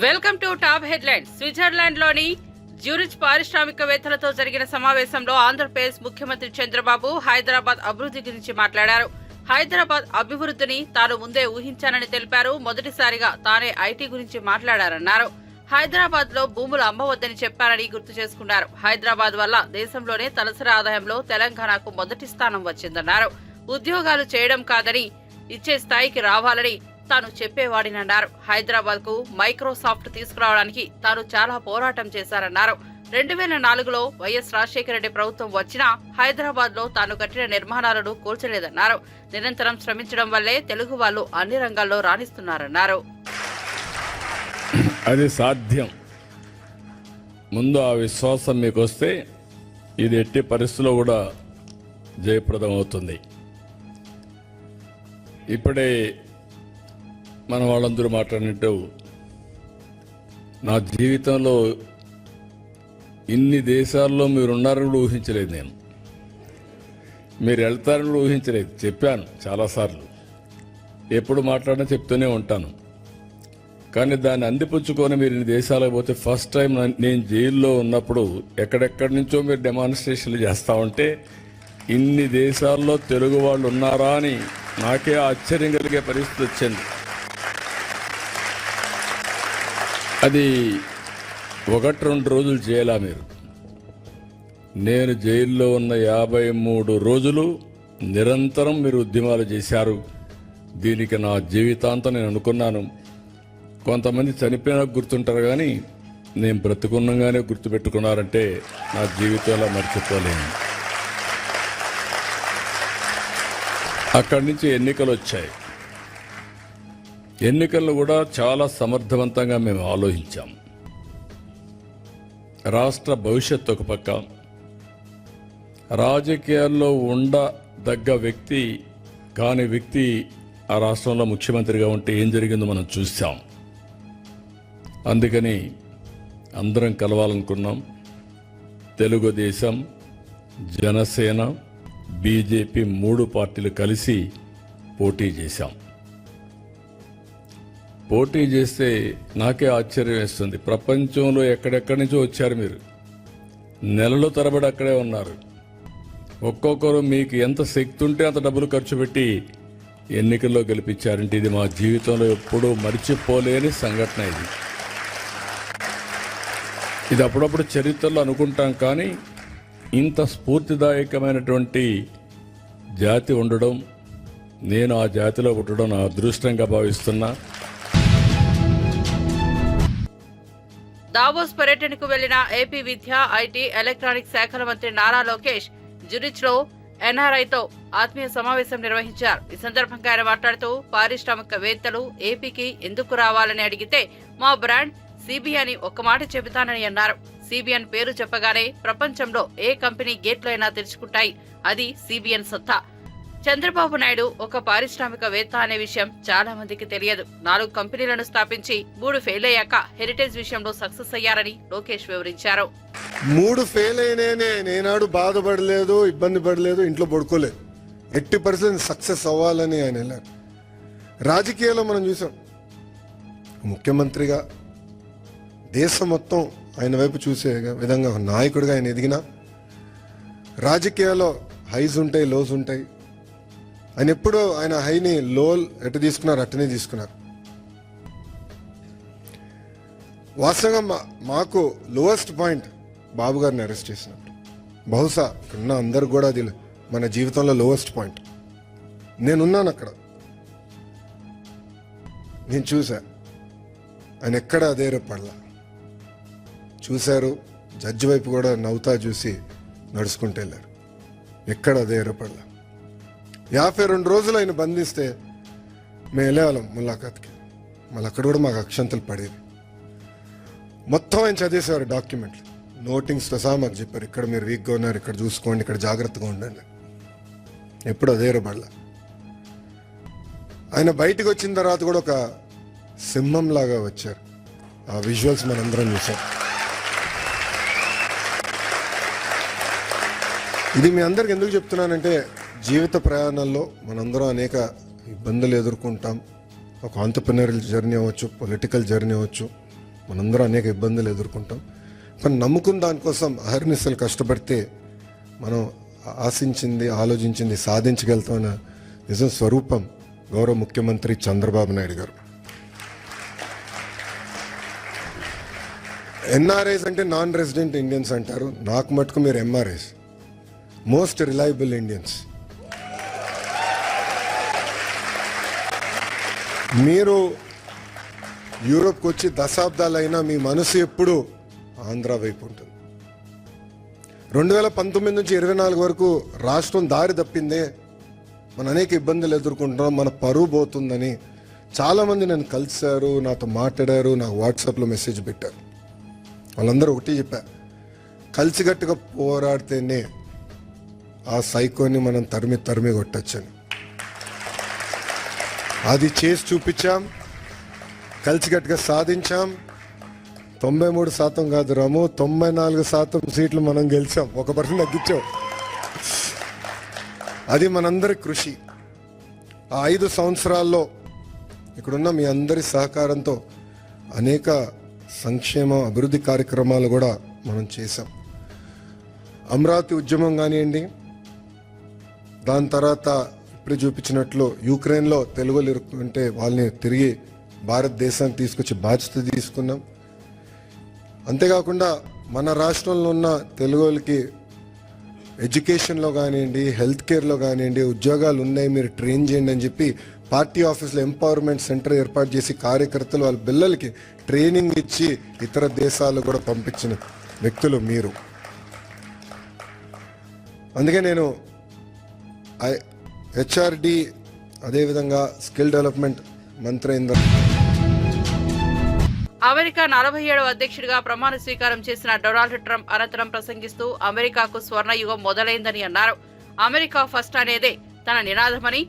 Welcome to top headlines. Switzerland లోని Zurich పారిశ్రామికవేత్తలతో జరిగిన సమావేశంలో ఆంధ్రప్రదేశ్ ముఖ్యమంత్రి చంద్రబాబు హైదరాబాద్ అభివృద్ధి గురించి మాట్లాడారు. హైదరాబాద్ అభివృద్ధిని తాను ముందే ఊహించానని తెలిపారు. మొదటిసారిగా తానే ఐటీ గురించి మాట్లాడారన్నారు. హైదరాబాద్ లో భూములు అమ్మవద్దని చెప్పారని గుర్తు చేసుకున్నారు. హైదరాబాద్ వల్ల దేశంలోనే తలసరి ఆదాయంలో తెలంగాణకు మొదటి స్థానం వచ్చిందన్నారు. ఉద్యోగాలు చేయడం కాదని ఇచ్చే స్థాయికి రావాలని తాను చెప్పేవాడినన్నారు. హైదరాబాద్ కు మైక్రోసాఫ్ట్ తీసుకురావడానికి తాను చాలా పోరాటం చేశారన్నారు. 2004లో వైఎస్ రాజశేఖర రెడ్డి ప్రభుత్వం వచ్చినా హైదరాబాద్ లో తాను కట్టిన నిర్మాణాలను కూల్చలేదన్నారు. నిరంతరం శ్రమించడం వల్లే తెలుగు వాళ్ళు అన్ని రంగాల్లో రాణిస్తున్నారన్నారు. అది సాధ్యం. ముందు ఆ విశ్వాసం మీకు వస్తే ఇది ఎట్టి పరిస్థితుల్లో కూడా జయప్రదం అవుతుంది. ఇప్పుడే మన వాళ్ళందరూ మాట్లాడినట్టు నా జీవితంలో ఇన్ని దేశాల్లో మీరున్నారని కూడా ఊహించలేదు. మీరు వెళ్తారని కూడా ఊహించలేదు. చెప్పాను చాలాసార్లు, ఎప్పుడు మాట్లాడినా చెప్తూనే ఉంటాను. కానీ దాన్ని అందిపుచ్చుకొని మీరు ఇన్ని దేశాలకు పోతే ఫస్ట్ టైం నేను జైల్లో ఉన్నప్పుడు ఎక్కడెక్కడి నుంచో మీరు డెమాన్స్ట్రేషన్లు చేస్తూ ఉంటే ఇన్ని దేశాల్లో తెలుగు వాళ్ళు ఉన్నారా అని నాకే ఆశ్చర్యం కలిగే పరిస్థితి వచ్చింది. అది 1-2 రోజులు చేయాలా మీరు? నేను జైల్లో ఉన్న 53 రోజులు నిరంతరం మీరు ఉద్యమాలు చేశారు. దీనికి నా జీవితాంతం నేను అనుకున్నాను. కొంతమంది చనిపోయినా గుర్తుంటారు, కానీ నేను బ్రతుకున్నగానే గుర్తుపెట్టుకున్నారంటే నా జీవితంలో మర్చిపోలేను. అక్కడి నుంచి ఎన్నికలు వచ్చాయి. ఎన్నికల్లో కూడా చాలా సమర్థవంతంగా మేము ఆలోచించాం. రాష్ట్ర భవిష్యత్తు ఒక పక్క, రాజకీయాల్లో ఉండదగ్గ వ్యక్తి కాని వ్యక్తి ఆ రాష్ట్రంలో ముఖ్యమంత్రిగా ఉంటే ఏం జరిగిందో మనం చూసాం. అందుకని అందరం కలవాలనుకున్నాం. తెలుగుదేశం, జనసేన, బీజేపీ 3 పార్టీలు కలిసి పోటీ చేశాం. పోటీ చేస్తే నాకే ఆశ్చర్యం వేస్తుంది. ప్రపంచంలో ఎక్కడెక్కడి నుంచో వచ్చారు మీరు, నెలల తరబడి అక్కడే ఉన్నారు. ఒక్కొక్కరు మీకు ఎంత శక్తి ఉంటే అంత డబ్బులు ఖర్చు పెట్టి ఎన్నికల్లో గెలిపించారంటే ఇది మా జీవితంలో ఎప్పుడూ మర్చిపోలేని సంఘటన. ఇది అప్పుడప్పుడు చరిత్రలో అనుకుంటాం, కానీ ఇంత స్ఫూర్తిదాయకమైనటువంటి జాతి ఉండడం, నేను ఆ జాతిలో పుట్టడం నా అదృష్టంగా భావిస్తున్నా. దావోస్ పర్యటనకు వెళ్లిన ఏపీ విద్య, ఐటీ, ఎలక్ట్రానిక్స్ శాఖల మంత్రి నారా లోకేష్ జ్యూరిచ్ లో ఎన్ఆర్ఐతో ఆత్మీయ సమావేశం నిర్వహించారు. ఈ సందర్భంగా ఆయన మాట్లాడుతూ పారిశ్రామికవేత్తలు ఏపీకి ఎందుకు రావాలని అడిగితే మా బ్రాండ్ సిబిఎన్ అని ఒక్క మాట చెబుతానని అన్నారు. సిబిఎన్ పేరు చెప్పగానే ప్రపంచంలో ఏ కంపెనీ గేట్లు అయినా తెరుచుకుంటాయి. అది సిబిఎన్ సత్తా. చంద్రబాబు నాయుడు ఒక పారిశ్రామికవేత్త అనే విషయం చాలా మందికి తెలియదు. 4 కంపెనీలను స్థాపించి 3 ఫెయిల్ అయ్యాక హెరిటేజ్ విషయంలో సక్సెస్ అయ్యారని లోకేష్ వివరించారు. 3 ఫెయిల్ అయినే నేనాడు బాధపడలేదు, ఇబ్బంది పడలేదు, ఇంట్లో పడుకోలేదు. 80% సక్సెస్ అవ్వాలని ఆయన వెళ్ళారు. రాజకీయాల్లో మనం చూసాం, ముఖ్యమంత్రిగా దేశం మొత్తం ఆయన వైపు చూసే విధంగా నాయకుడిగా ఆయన ఎదిగిన, రాజకీయాల్లో హైస్ ఉంటాయి, లోస్ ఉంటాయి. ఆయన ఎప్పుడూ ఆయన హైని లో ఎటు తీసుకున్నారు అట్టనే తీసుకున్నారు. వాస్తవంగా మాకు లోయెస్ట్ పాయింట్ బాబు గారిని అరెస్ట్ చేసినప్పుడు, బహుశా ఉన్న అందరు కూడా అది మన జీవితంలో లోయెస్ట్ పాయింట్. నేనున్నాను అక్కడ, నేను చూసా. ఆయన ఎక్కడ అధైర్యపడలా. చూశారు, జడ్జి వైపు కూడా నవ్వుతా చూసి నడుచుకుంటూ వెళ్ళారు. ఎక్కడ అధైర్యపడలా. 52 రోజులు ఆయన బంధిస్తే మేము వెళ్ళేవాళ్ళం ములాఖాత్కి. మళ్ళీ అక్కడ కూడా మాకు అక్షంతలు పడేది. మొత్తం ఆయన చదివేసేవారు డాక్యుమెంట్లు, నోటింగ్స్తో సహా మాకు చెప్పారు, ఇక్కడ మీరు వీక్గా ఉన్నారు, ఇక్కడ చూసుకోండి, ఇక్కడ జాగ్రత్తగా ఉండండి. ఎప్పుడు అధైర్యపడలా. ఆయన బయటకు వచ్చిన తర్వాత కూడా ఒక సింహంలాగా వచ్చారు. ఆ విజువల్స్ మనందరం చూసాం. ఇది మీ అందరికి ఎందుకు చెప్తున్నానంటే, జీవిత ప్రయాణంలో మనందరం అనేక ఇబ్బందులు ఎదుర్కొంటాం. ఒక ఆంటర్‌ప్రెన్యూరియల్ జర్నీ అవ్వచ్చు, పొలిటికల్ జర్నీ అవ్వచ్చు, మనందరం అనేక ఇబ్బందులు ఎదుర్కొంటాం. కానీ నమ్ముకున్న దానికోసం అహర్నిశలు కష్టపడితే మనం ఆశించింది, ఆలోచించింది సాధించగలుగుతామన్న నిజం స్వరూపం గౌరవ ముఖ్యమంత్రి చంద్రబాబు నాయుడు గారు. ఎన్ఆర్ఐస్ అంటే నాన్ రెసిడెంట్ ఇండియన్స్ అంటారు. నాకు మటుకు మీరు ఎంఆర్ఐస్, మోస్ట్ రిలయబుల్ ఇండియన్స్. మీరు యూరోప్కి వచ్చి దశాబ్దాలైనా మీ మనసు ఎప్పుడు ఆంధ్ర వైపు ఉంటుంది. 2019 నుంచి 24 వరకు రాష్ట్రం దారి తప్పిందే, మనం అనేక ఇబ్బందులు ఎదుర్కొంటున్నాం, మన పరువు పోతుందని చాలామంది నన్ను కలిశారు, నాతో మాట్లాడారు, నాకు వాట్సాప్లో మెసేజ్ పెట్టారు. వాళ్ళందరూ ఒకటి చెప్పారు, కలిసికట్టుగా పోరాడితేనే ఆ సైకోని మనం తరిమి కొట్టచ్చని. అది చేసి చూపించాం, కలిసికట్టుగా సాధించాం. 93% కాదు రాము, 94% సీట్లు మనం గెలిచాం, 1% తగ్గించాం. అది మనందరి కృషి. ఆ 5 సంవత్సరాల్లో ఇక్కడున్న మీ అందరి సహకారంతో అనేక సంక్షేమ అభివృద్ధి కార్యక్రమాలు కూడా మనం చేశాం. అమరావతి ఉద్యమం కానివ్వండి, దాని తర్వాత ఇప్పుడు చూపించినట్లు యుక్రెయిన్లో తెలుగులు ఇరుక్కుంటే వాళ్ళని తిరిగి భారతదేశానికి తీసుకొచ్చి బాధ్యత తీసుకున్నాం. అంతేకాకుండా మన రాష్ట్రంలో ఉన్న తెలుగులకి ఎడ్యుకేషన్లో కానివ్వండి, హెల్త్ కేర్లో కానివ్వండి ఉద్యోగాలు ఉన్నాయి, మీరు ట్రైన్ చేయండి అని చెప్పి పార్టీ ఆఫీస్లో ఎంపవర్మెంట్ సెంటర్ ఏర్పాటు చేసి కార్యకర్తలు వాళ్ళ పిల్లలకి ట్రైనింగ్ ఇచ్చి ఇతర దేశాలు కూడా పంపించిన వ్యక్తులు మీరు. అందుకే నేను హెచ్ఆర్డి అదేవిధంగా స్కిల్ డెవలప్మెంట్ మంత్రి అయిన అమెరికా 47వ అధ్యక్షుడిగా ప్రమాణ స్వీకారం చేసిన డొనాల్డ్ ట్రంప్ అనంతరం ప్రసంగిస్తూ అమెరికాకు స్వర్ణయుగం మొదలైందని అన్నారు. అమెరికా ఫస్ట్ అనేదే తన నినాదమని,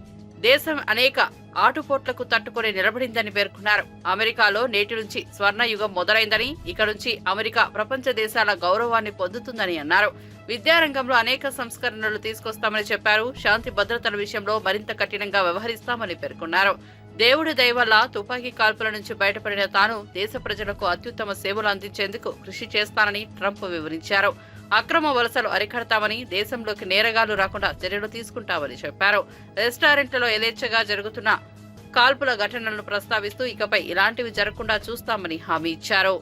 దేశం అనేక ఆటుపోట్లకు తట్టుకుని నిలబడిందని పేర్కొన్నారు. అమెరికాలో నేటి నుంచి స్వర్ణయుగం మొదలైందని, ఇక నుంచి అమెరికా ప్రపంచ దేశాల గౌరవాన్ని పొందుతుందని అన్నారు. విద్యారంగంలో అనేక సంస్కరణలు తీసుకొస్తామని చెప్పారు. శాంతి భద్రతల విషయంలో మరింత కఠినంగా వ్యవహరిస్తామని పేర్కొన్నారు. దేవుడి దయ వల్ల తుపాకీ కాల్పుల నుంచి బయటపడిన తాను దేశ ప్రజలకు అత్యుత్తమ సేవలు అందించేందుకు కృషి చేస్తానని ట్రంప్ వివరించారు. అక్రమ వలసలు అరికడతామని, దేశంలోకి నేరగాళ్లు రాకుండా చర్యలు తీసుకుంటామని చెప్పారు. రెస్టారెంట్లలో యథేచ్ఛగా జరుగుతున్న కాల్పుల ఘటనలను ప్రస్తావిస్తూ ఇకపై ఇలాంటివి జరగకుండా చూస్తామని హామీ ఇచ్చారు.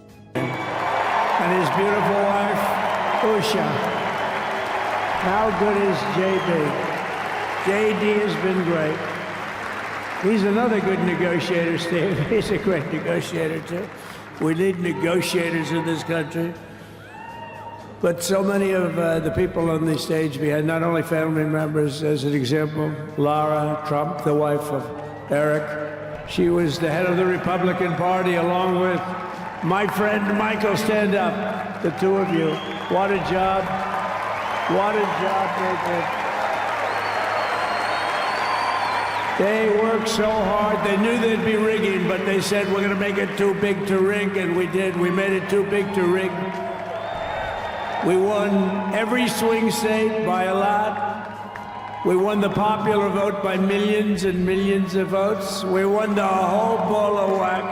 How good is JD? JD has been great. He's another good negotiator, Steve. He's a great negotiator, too. We need negotiators in this country. But so many of the people on the stage, we had not only family members, as an example, Lara Trump, the wife of Eric. She was the head of the Republican Party, along with my friend Michael. Stand up, the two of you. What a job. What a job they did. They worked so hard. They knew there'd be rigging, but they said, we're going to make it too big to rig, and we did. We made it too big to rig. We won every swing state by a lot. We won the popular vote by millions and millions of votes. We won the whole ball of wax.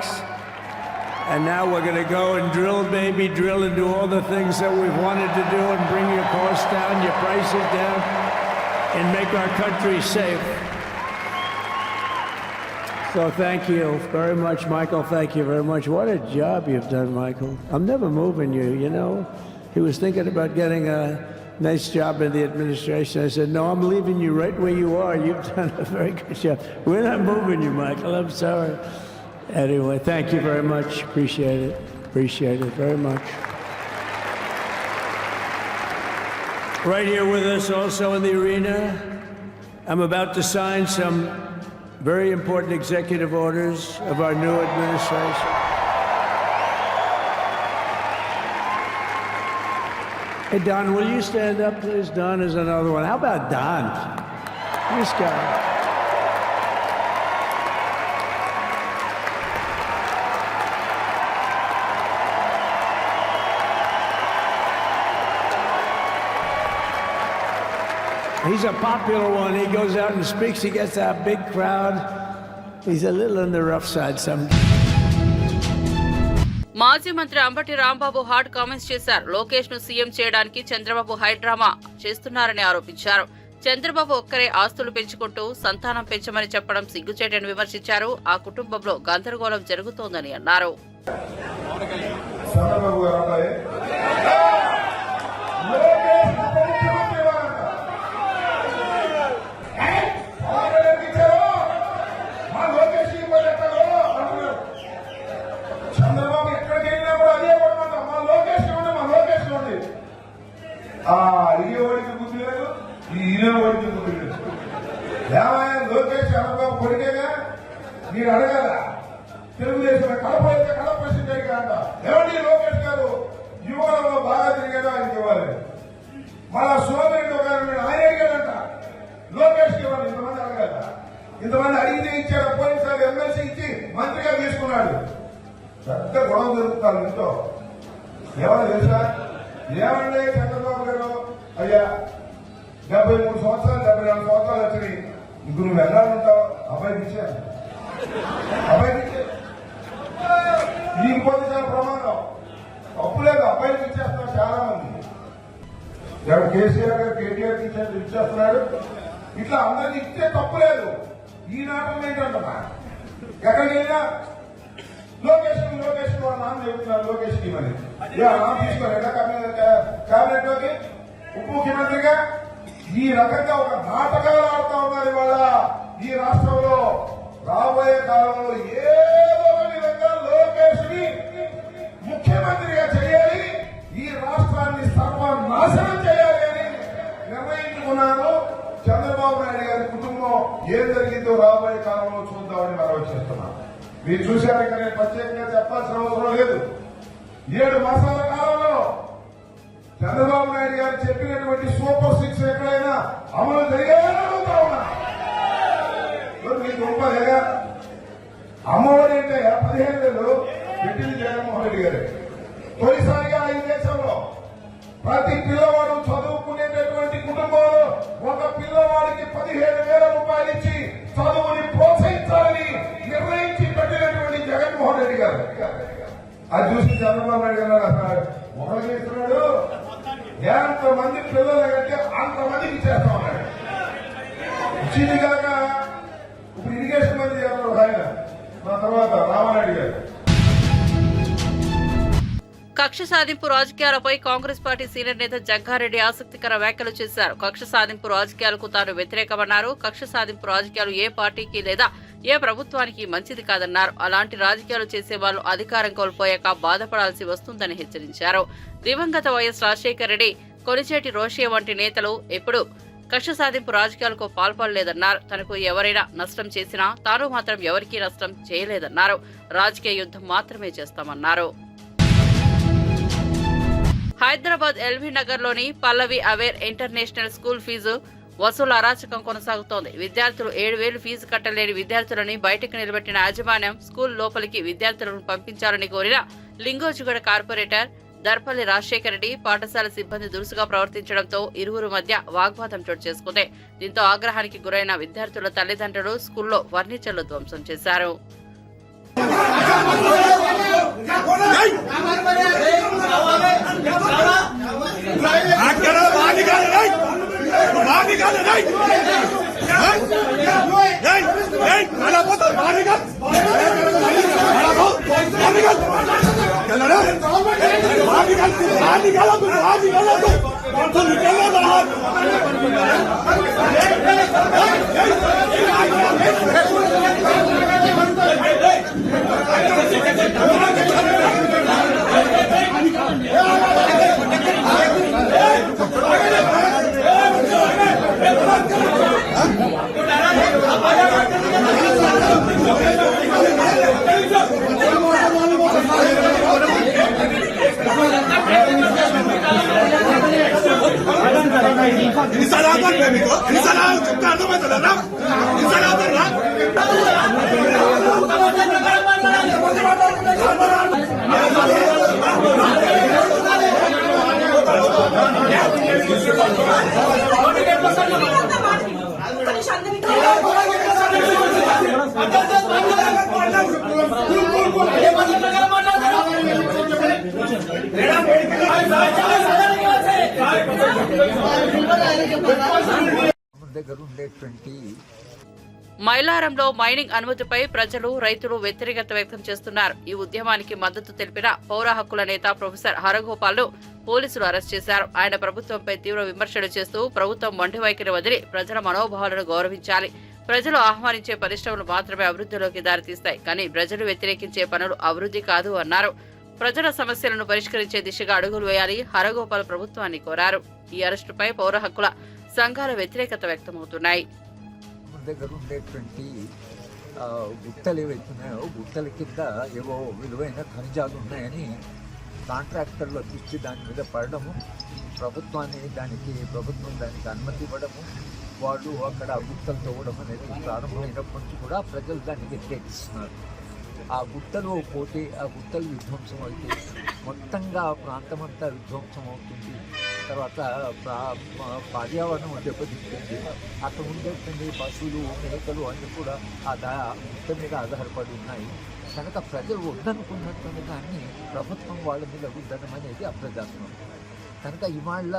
And now we're going to go and drill, baby, drill, and do all the things that we've wanted to do and bring your costs down, your prices down, and make our country safe. So thank you very much, Michael. Thank you very much. What a job you've done, Michael. I'm never moving you, you know. He was thinking about getting a nice job in the administration. I said, no, I'm leaving you right where you are. You've done a very good job. We're not moving you, Michael. I'm sorry. Anyway, thank you very much. Appreciate it. Appreciate it very much. Right here with us also in the arena, I'm about to sign some very important executive orders of our new administration. Hey, Don, will you stand up, please? Don is another one. How about Don? This guy. He's a popular one. He goes out and speaks. He gets that big crowd. He's a little on the rough side sometimes. మాజీ మంత్రి Ambati Rambabu hot comments చేశారు. లోకేష్ ను CM చేయడానికి Chandrababu high drama చేస్తున్నారని ఆరోపించారు. చంద్రబాబు ఒక్కరే ఆస్తులు పెంచుకుంటూ సంతానం పెంచమని చెప్పడం సిగ్గుచేటని విమర్శించారు. ఆ కుటుంబంలో గందరగోళం జరుగుతోందని అన్నారు. లోకేష్ చంద్రబాబు కొడుకేగా మీరు అడగాల. తెలుగుదేశం కడప అయితే కడప ప్రెసిడెంట్ అంట. ఏమండి లోకేష్ గారు యువకులలో బాగా తిరిగాడు, ఆయనకి ఇవ్వాలి. మళ్ళా సోమరెడ్డి గారు ఆయన అడిగాడంట, లోకేష్ కి ఇవ్వాలి. ఇంతమంది అడగాల. ఇంతమంది అడిగితే ఇచ్చాడు. పోయినసారి ఎమ్మెల్సీ ఇచ్చి మంత్రిగా తీసుకున్నాడు. పెద్ద గొడవ జరుగుతారు ఇంట్లో. ఎవరు తెలుసా? ఏమండి చంద్రబాబు గారు, అయ్యా 73 సంవత్సరాలు 74 సంవత్సరాలు వచ్చినాయి, ఇంక నువ్వు ఎలా ఉంటావు? అబ్బాయికి ఇచ్చాను, అబ్బాయికి ఇచ్చాను. నీకు పొందిన ప్రమాదం తప్పు లేదు, అబ్బాయికి ఇచ్చేస్తాం చాలా మంది. కేసీఆర్ గారు కేటీఆర్కి ఇచ్చేస్తున్నాడు. ఇట్లా అందరికి ఇచ్చే తప్పు లేదు. ఈ నాటం ఏంటంటున్నా, ఎక్కడికి వెళ్ళినా లోకేష్ వాళ్ళ నాన్న చెబుతున్నారు లోకేష్ కి మరి నాన్న తీసుకోలేదా కేబినెట్ లోకి ఉప ముఖ్యమంత్రిగా? ఈ రకంగా ఒక నాటకాలు ఆడుతా ఉన్నారు ఇవాళ ఈ రాష్ట్రంలో. రాబోయే కాలంలో ఏదో ఒక విధంగా లోకేష్ ని ముఖ్యమంత్రిగా చేయాలి, ఈ రాష్ట్రాన్ని సర్వనాశనం చేయాలి అని నిర్ణయించుకున్నాను. చంద్రబాబు నాయుడు గారి కుటుంబం ఏం జరిగిందో రాబోయే కాలంలో చూద్దామని మనవి చేస్తున్నాను. మీరు చూశారు, ఇక్కడ నేను ప్రత్యేకంగా చెప్పాల్సిన అవసరం లేదు. 7 మాసాల కాలంలో చంద్రబాబు నాయుడు గారు చెప్పినటువంటి సూపర్ 6 ఎక్కడైనా అమలు జరిగాయని అడుగుతా ఉన్నా. మీకు రూపాయలుగా అమ్మఒడి అంటే 15,000 పెట్టింది జగన్మోహన్ రెడ్డి గారు. తొలిసారిగా ఈ దేశంలో ప్రతి పిల్లవాడు చదువుకునేటటువంటి కుటుంబంలో ఒక పిల్లవాడికి 17,000 రూపాయలు ఇచ్చి చదువుని ప్రోత్సహించాలని నిర్ణయించి పెట్టినటువంటి జగన్మోహన్ రెడ్డి గారు. అది చూసి చంద్రబాబు నాయుడు గారు ఒకరికి ఇస్తున్నాడు, ఎంతమంది పిల్లలు కంటే అంతమందికి ఇచ్చేస్తా ఉన్నాడు. ఇచ్చింది కాక ఇప్పుడు ఇరిగేషన్ మంది చేస్తారు ఆయన, నా తర్వాత రామారెడ్డి గారు. కక్ష సాధింపు రాజకీయాలపై కాంగ్రెస్ పార్టీ సీనియర్ నేత జగ్గారెడ్డి ఆసక్తికర వ్యాఖ్యలు చేశారు. కక్ష సాధింపు రాజకీయాలకు తాను వ్యతిరేకమన్నారు. కక్ష సాధింపు రాజకీయాలు ఏ పార్టీకి లేదా ఏ ప్రభుత్వానికి మంచిది కాదన్నారు. అలాంటి రాజకీయాలు చేసే వాళ్ళు అధికారం కోల్పోయాక బాధపడాల్సి వస్తుందని హెచ్చరించారు. దివంగత వైఎస్ రాజశేఖర రెడ్డి, కొనిచేటి రోషయ్య వంటి నేతలు ఎప్పుడూ కక్ష సాధింపు రాజకీయాలకు పాల్పడలేదన్నారు. తనకు ఎవరైనా నష్టం చేసినా తాను మాత్రం ఎవరికీ నష్టం చేయలేదన్నారు. రాజకీయ యుద్ధం మాత్రమే చేస్తామన్నారు. హైదరాబాద్ ఎల్బీ నగర్ లోని పల్లవి అవేర్ ఇంటర్నేషనల్ స్కూల్ ఫీజు వసూలు అరాచకం కొనసాగుతోంది. విద్యార్థులు 7,000 ఫీజు కట్టలేని విద్యార్థులని బయటకు నిలబెట్టిన యాజమాన్యం స్కూల్ లోపలికి విద్యార్థులను పంపించాలని కోరిన లింగోజుగడ కార్పొరేటర్ దర్పల్లి రాజశేఖర రెడ్డి పాఠశాల సిబ్బంది దురుసుగా ప్రవర్తించడంతో ఇరువురు మధ్య వాగ్వాదం చోటు చేసుకుంది. దీంతో ఆగ్రహానికి గురైన విద్యార్థుల తల్లిదండ్రులు స్కూల్లో ఫర్నిచర్లు ధ్వంసం చేశారు. దగ్గర ఉండేటువంటి మైలారంలో మైనింగ్ అనుమతిపై ప్రజలు రైతులు వ్యతిరేకత వ్యక్తం చేస్తున్నారు. ఈ ఉద్యమానికి మద్దతు తెలిపిన పౌర హక్కుల నేత ప్రొఫెసర్ హరగోపాల్ ను పోలీసులు అరెస్ట్ చేశారు. ఆయన ప్రభుత్వంపై తీవ్ర విమర్శలు చేస్తూ ప్రభుత్వం మొండి వైఖరి వదిలి ప్రజల మనోభావాలను గౌరవించాలి. ప్రజలు ఆహ్వానించే పరిశ్రమలు మాత్రమే అభివృద్ధిలోకి దారితీస్తాయి, కానీ ప్రజలు వ్యతిరేకించే పనులు అభివృద్ధి కాదు అన్నారు. ప్రజల సమస్యలను పరిష్కరించే దిశగా అడుగులు వేయాలి ప్రభుత్వాన్ని కోరారు. ఈ అరెస్టుపై పౌర హక్కుల సంఘాల వ్యతిరేకత వ్యక్తమవుతున్నాయి. దగ్గర ఉండేటువంటి గుట్టలు ఏవైతున్నాయో గుట్టల కింద ఏవో విలువైన ఖనిజాలు ఉన్నాయని కాంట్రాక్టర్లు దృష్టి దాని మీద పడడము, ప్రభుత్వం దానికి అనుమతి ఇవ్వడము, వాళ్ళు అక్కడ గుట్టలు తవ్వడం అనేది ప్రారంభమైనప్పటి నుంచి కూడా ప్రజలు దాన్ని వ్యతిరేకిస్తున్నారు. ఆ గుట్టలు పోతే ఆ గుట్టలు విధ్వంసం అయితే మొత్తంగా ఆ ప్రాంతం అంతా విధ్వంసం అవుతుంది. తర్వాత పర్యావరణం దెబ్బతింటుంది. అక్కడ ఉండేటువంటి పశువులు మేకలు అన్నీ కూడా ఆ గుట్ట మీద ఆధారపడి ఉన్నాయి. కనుక ప్రజలు వద్దనుకున్నటువంటి దాన్ని ప్రభుత్వం వాళ్ళ మీద రుద్దడం అనేది అప్రజాస్వామ్యం. కనుక ఇవాళ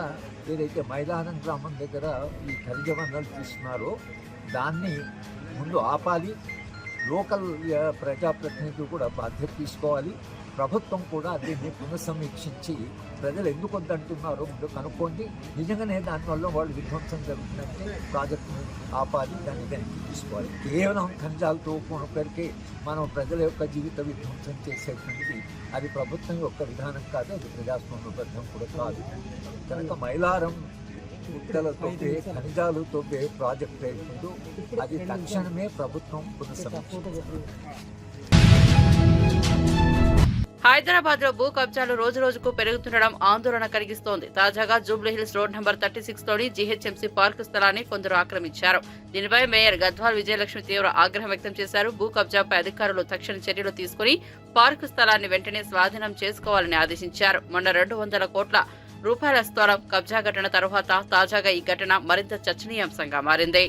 ఏదైతే మైలారం గ్రామం దగ్గర ఈ ఖనిజ వనరులు తీస్తున్నారో దాన్ని ముందు ఆపాలి. లోకల్ ప్రజాప్రతినిధులు కూడా బాధ్యత తీసుకోవాలి. ప్రభుత్వం కూడా దీన్ని పునఃసమీక్షించి ప్రజలు ఎందుకు వద్దంటున్నారో ముందు కనుక్కోండి. నిజంగానే దానివల్ల వాళ్ళు విధ్వంసం జరుగుతుందంటే ప్రాజెక్టును ఆపాలి, దాన్ని వెనక్కి తీసుకోవాలి. కేవలం ఖనిజాలతో కొనుక్కడికే మనం ప్రజల యొక్క జీవిత విధ్వంసం చేసేటువంటిది అది ప్రభుత్వం యొక్క విధానం కాదు, అది ప్రజాస్వామ్యబద్ధం కూడా కాదు. కనుక మైలారం గుట్టలతో ఖనిజాలతో ప్రాజెక్ట్ ఏర్పడు అది తక్షణమే ప్రభుత్వం పునఃసమీక్షించాలి. హైదరాబాద్ లో భూ కబ్జాలు రోజు రోజుకు పెరుగుతుండడం ఆందోళన కలిగిస్తోంది. తాజాగా జూబ్లీహిల్స్ రోడ్ నంబర్ 36 లోని జీహెచ్ఎంసీ పార్కు స్థలాన్ని కొందరు ఆక్రమించారు. దీనిపై మేయర్ గద్వాల్ విజయలక్ష్మి తీవ్ర ఆగ్రహం వ్యక్తం చేశారు. భూ కబ్జాపై అధికారులు తక్షణ చర్యలు తీసుకుని పార్కు స్థలాన్ని వెంటనే స్వాధీనం చేసుకోవాలని ఆదేశించారు. మొన్న 200 కోట్ల రూపాయల స్థలం కబ్జా ఘటన తర్వాత తాజాగా ఈ ఘటన మరింత చర్చనీయాంశంగా మారింది.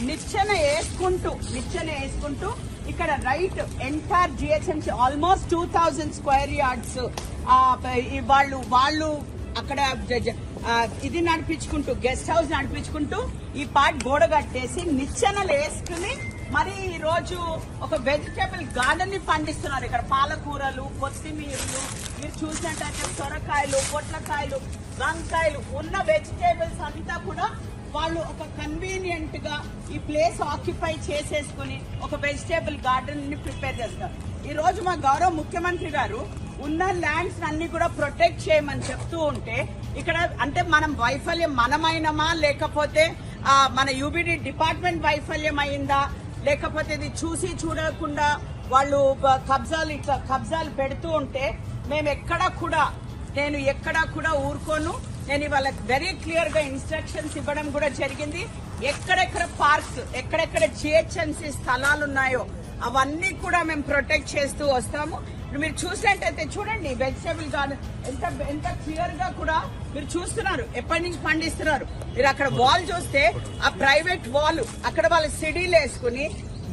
నిచ్చెన వేసుకుంటూ ఇక్కడ right entire GHMC almost 2000 square yards వాళ్ళు అక్కడ ఇది నడిపించుకుంటూ గెస్ట్ హౌస్ నడిపించుకుంటూ ఈ పార్ట్ గోడ కట్టేసి నిచ్చెనలు వేసుకుని మరి ఈ రోజు ఒక వెజిటేబుల్ గార్డెన్ ని పండిస్తున్నారు. ఇక్కడ పాలకూరలు, కొత్తిమీరలు, మీరు చూసినట్టయితే సొరకాయలు, పొట్లకాయలు, వంకాయలు ఉన్న వెజిటేబుల్స్ అంతా కూడా వాళ్ళు ఒక కన్వీనియంట్ గా ఈ ప్లేస్ ఆక్యుపై చేసేసుకుని ఒక వెజిటేబుల్ గార్డెన్ ని ప్రిపేర్ చేస్తారు. ఈ రోజు మా గౌరవ ముఖ్యమంత్రి గారు ఉన్న ల్యాండ్స్ అన్ని కూడా ప్రొటెక్ట్ చేయమని చెప్తూ ఉంటే ఇక్కడ అంటే మనం వైఫల్యం మనమైనమా లేకపోతే మన యూబీడీ డిపార్ట్మెంట్ వైఫల్యం అయిందా లేకపోతే ఇది చూసి చూడకుండా వాళ్ళు కబ్జాలు పెడుతూ ఉంటే నేను ఎక్కడా కూడా ఊరుకోను. నేను ఇవాళ వెరీ క్లియర్ గా ఇన్స్ట్రక్షన్స్ ఇవ్వడం కూడా జరిగింది. ఎక్కడెక్కడ పార్క్స్, ఎక్కడెక్కడ జిహెచ్ఎంసీ స్థలాలు ఉన్నాయో అవన్నీ కూడా మేము ప్రొటెక్ట్ చేస్తూ వస్తాము. ఇప్పుడు మీరు చూసినట్టయితే చూడండి వెజిటేబుల్ గార్డెన్ ఎంత క్లియర్ గా కూడా మీరు చూస్తున్నారు ఎప్పటి నుంచి పండిస్తున్నారు. మీరు అక్కడ వాల్ చూస్తే ఆ ప్రైవేట్ వాల్ అక్కడ వాళ్ళ సిడీలు వేసుకుని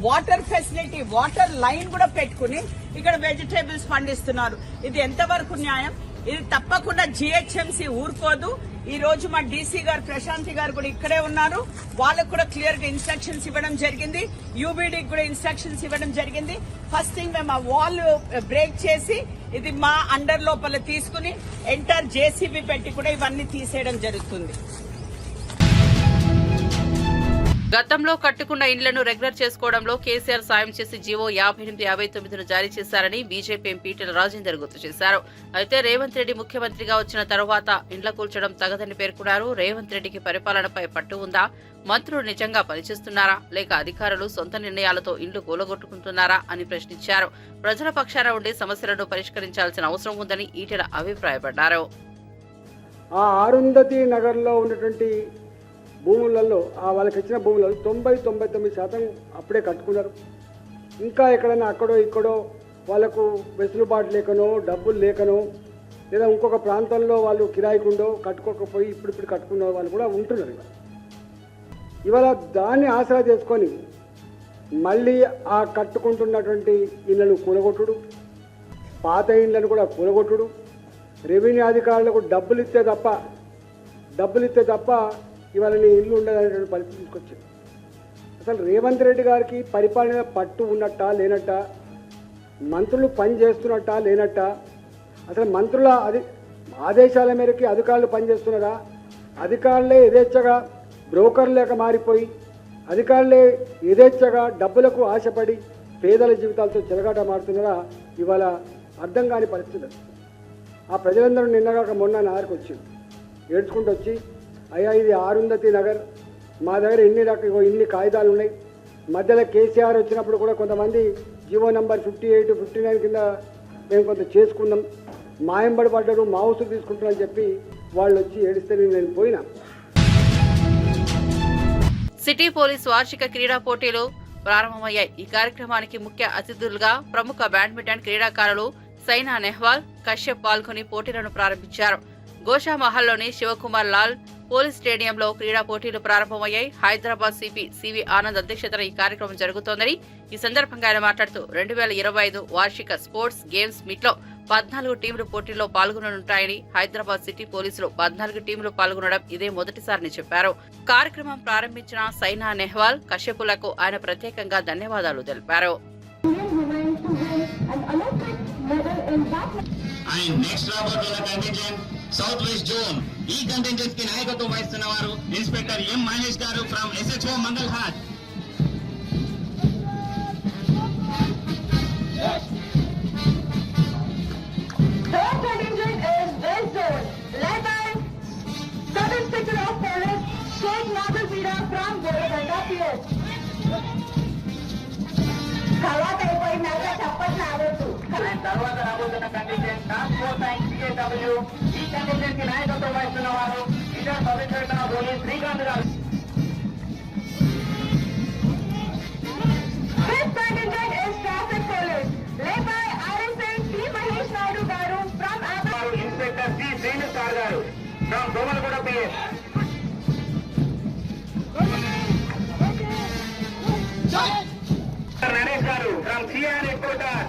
వాటర్ ఫెసిలిటీ, వాటర్ లైన్ కూడా పెట్టుకుని ఇక్కడ వెజిటేబుల్స్ పండిస్తున్నారు. ఇది ఎంతవరకు న్యాయం? ఇది తప్పకుండా జిహెచ్ఎంసీ ఊరుకోదు. ఈ రోజు మా డీసీ గారు ప్రశాంతి గారు కూడా ఇక్కడే ఉన్నారు. వాళ్ళకు కూడా క్లియర్ గా ఇన్స్ట్రక్షన్స్ ఇవ్వడం జరిగింది. యూబీడీకి కూడా ఇన్స్ట్రక్షన్స్ ఇవ్వడం జరిగింది. ఫస్ట్ థింగ్ మేము ఆ వాల్ బ్రేక్ చేసి ఇది మా అండర్ లోపల తీసుకుని ఎంటర్ జేసీబీ పెట్టి కూడా ఇవన్నీ తీసేయడం జరుగుతుంది. గతంలో కట్టుకున్న ఇండ్లను రెగ్యులర్ చేసుకోవడంలో కేసీఆర్ సాయం చేసి జీవో 5859ను జారీ చేశారని బీజేపీ ఎంపీ ఈటెల రాజేందర్ గుర్తు చేశారు. అయితే రేవంత్ రెడ్డి ముఖ్యమంత్రిగా వచ్చిన తర్వాత ఇండ్ల కూల్చడం తగదని పేర్కొన్నారు. రేవంత్ రెడ్డికి పరిపాలనపై పట్టు ఉందా? మంత్రులు నిజంగా పనిచేస్తున్నారా లేక అధికారులు సొంత నిర్ణయాలతో ఇండ్లు కూలగొట్టుకుంటున్నారా అని ప్రశ్నించారు. ప్రజల పక్షాన ఉండి సమస్యలను పరిష్కరించాల్సిన అవసరం ఉందని ఈటెల అభిప్రాయపడ్డారు. ఆ అరుంధతి నగర్లో ఉన్నటువంటి భూములలో వాళ్ళకి ఇచ్చిన భూములలో 99% అప్పుడే కట్టుకున్నారు. ఇంకా ఎక్కడైనా అక్కడో ఇక్కడో వాళ్ళకు వెసులుబాటు లేకనో డబ్బులు లేకనో లేదా ఇంకొక ప్రాంతంలో వాళ్ళు కిరాయికుండో కట్టుకోకపోయి ఇప్పుడు కట్టుకున్న వాళ్ళు కూడా ఉంటున్నారు. ఇవాళ దాన్ని ఆసరా చేసుకొని మళ్ళీ ఆ కట్టుకుంటున్నటువంటి ఇళ్లను కూలగొట్టుడు, పాత ఇళ్లను కూడా కూలగొట్టుడు, రెవెన్యూ అధికారులకు డబ్బులు ఇస్తే తప్ప డబ్బులు ఇస్తే తప్ప ఇవాళ నీ ఇల్లు ఉండదనేటువంటి పరిస్థితి తీసుకొచ్చింది. అసలు రేవంత్ రెడ్డి గారికి పరిపాలన పట్టు ఉన్నట్టా లేనట్టా, మంత్రులు పని చేస్తున్నట్టా లేనట్టా, అసలు మంత్రుల ఆదేశాల మేరకు అధికారులు పనిచేస్తున్నారా, అధికారులే యథేచ్ఛగా బ్రోకర్ లేక మారిపోయి అధికారులే యథేచ్ఛగా డబ్బులకు ఆశపడి పేదల జీవితాలతో చెలగాట మారుతున్నారా, ఇవాళ అర్థం కాని పరిస్థితి. ఆ ప్రజలందరూ నిన్నగాక మొన్న నా దగ్గరకు వచ్చింది, ఏడ్చుకుంటూ వచ్చి, అయ్యా ఇది అరుంధతి నగర్, మా దగ్గర ఇన్ని కాగితాలు ఉన్నాయి, మధ్యలో కేసీఆర్ వచ్చినప్పుడు కూడా కొంతమంది జీవో నంబర్ 58, 59 కింద మేము కొంత చేసుకున్నాం, మాయంబడి పడ్డారు, మా హౌస్కి తీసుకుంటున్నారని చెప్పి వాళ్ళు వచ్చి ఏడిస్తే నేను పోయినా. సిటీ పోలీస్ వార్షిక క్రీడా పోటీలు ప్రారంభమయ్యాయి. ఈ కార్యక్రమానికి ముఖ్య అతిథులుగా ప్రముఖ బ్యాడ్మింటన్ క్రీడాకారులు సైనా నెహ్వాల్, కశ్యప్ పాల్గొని పోటీలను ప్రారంభించారు. గోషామహల్లోని శివకుమార్ లాల్ పోలీస్ స్టేడియంలో క్రీడా పోటీలు ప్రారంభమయ్యాయి. హైదరాబాద్ సిపి సివి ఆనంద్ అధ్యక్షతన ఈ కార్యక్రమం జరుగుతోందని, ఈ సందర్భంగా ఆయన మాట్లాడుతూ 2025 వార్షిక స్పోర్ట్స్ గేమ్స్ మీట్లో 14 టీంలు పోటీల్లో పాల్గొననుంటాయని, హైదరాబాద్ సిటీ పోలీసులు 14 టీంలు పాల్గొనడం ఇదే మొదటిసారని చెప్పారు. కార్యక్రమం ప్రారంభించిన సైనా నెహ్వాల్, కశ్యపులకు ఆయన ప్రత్యేకంగా ధన్యవాదాలు తెలిపారు. సౌత్ వెస్ట్ జోన్ ఈ కంటెంజెంట్ కి నాయకత్వం వహిస్తున్న వారు ఇన్స్పెక్టర్ ఎం మహేష్ గారు from SHO Mangal hot. Third contingent is West Zone, led by Sub-Inspector of Police Sheikh Nabil Pira from Goraganda PS. తర్వాత అయిపోయినాక చెప్పట్లు ఆడొచ్చు. తర్వాత రాబోతున్న contingent task force and CAW ఈ కంటెంజెంట్ కి నాయకత్వం వహిస్తున్న వారు ఇతర sub inspector of police Srikanth గారు. Fifth contingent is Traffic Police, led by RSI P. Mahesh Naidu garu from వారు ఇన్స్పెక్టర్ సి శ్రీను సార్ గారు ఫ్రమ్ దోమలగూడ PS. నరేష్ గారు from CIR head quarter.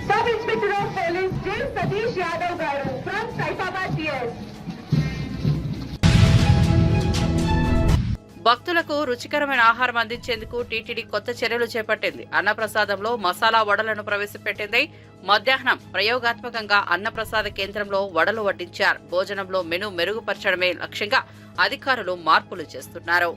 Sub-Inspector of Police J. Satish Yadav garu from Saifabad PS. భక్తులకు రుచికరమైన ఆహారం అందించేందుకు TTD కొత్త చర్యలు చేపట్టింది. అన్నప్రసాదంలో మసాలా వడలను ప్రవేశపెట్టింది. మధ్యాహ్నం ప్రయోగాత్మకంగా అన్నప్రసాద కేంద్రంలో వడలు వడ్డించారు. భోజనంలో మెను మెరుగుపరచడమే లక్ష్యంగా అధికారులు మార్పులు చేస్తున్నారు.